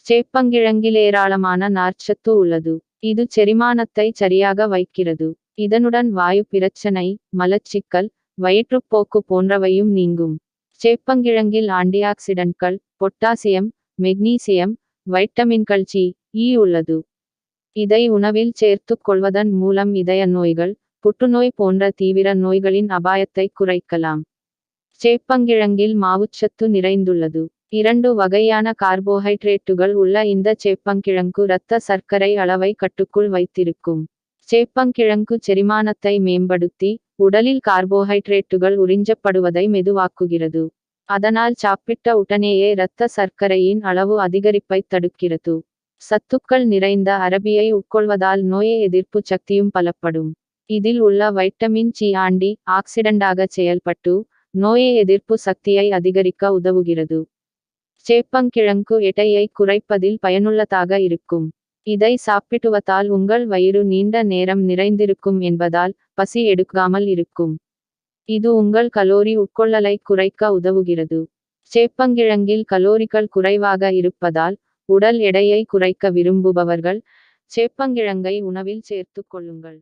சேப்பங்கிழங்கில் ஏராளமான நார்ச்சத்து உள்ளது. இது செரிமானத்தை சரியாக வைக்கிறது. இதனுடன் வாயு பிரச்சனை, மலச்சிக்கல், வயிற்றுப்போக்கு போன்றவையும் நீங்கும். சேப்பங்கிழங்கில் ஆன்டிஆக்சிடன்ட்கள், பொட்டாசியம், மெக்னீசியம், வைட்டமின்கள் சி, இ உள்ளது. இதை உணவில் சேர்த்துக் கொள்வதன் மூலம் இதய நோய்கள், புற்றுநோய் போன்ற தீவிர நோய்களின் அபாயத்தை குறைக்கலாம். சேப்பங்கிழங்கில் மாவுச்சத்து நிறைந்துள்ளது. 2 வகையான கார்போஹைட்ரேட்டுகள் உள்ள இந்த சேப்பங்கிழங்கு இரத்த சர்க்கரை அளவை கட்டுக்குள் வைத்திருக்கும். சேப்பங்கிழங்கு செரிமானத்தை மேம்படுத்தி, உடலில் கார்போஹைட்ரேட்டுகள் உறிஞ்சப்படுவதை மெதுவாக்குகிறது. அதனால் சாப்பிட்ட உடனேயே இரத்த சர்க்கரையின் அளவு அதிகரிப்பை தடுக்கிறது. சத்துக்கள் நிறைந்த அரபியை உட்கொள்வதால் நோய் எதிர்ப்பு சக்தியும் பலப்படும். இதில் உள்ள வைட்டமின் சி ஆன்டி ஆக்சிடண்டாக செயல்பட்டு, நோய் எதிர்ப்பு சக்தியை அதிகரிக்க உதவுகிறது. சேப்பங்கிழங்கு எடையை குறைப்பதில் பயனுள்ளதாக இருக்கும். இதை சாப்பிடுவதால் உங்கள் வயிறு நீண்ட நேரம் நிறைந்திருக்கும் என்பதால் பசி எடுக்காமல் இருக்கும். இது உங்கள் கலோரி உட்கொள்ளலை குறைக்க உதவுகிறது. சேப்பங்கிழங்கில் கலோரிகள் குறைவாக இருப்பதால், உடல் எடையை குறைக்க விரும்புபவர்கள் சேப்பங்கிழங்கை உணவில் சேர்த்துக் கொள்ளுங்கள்.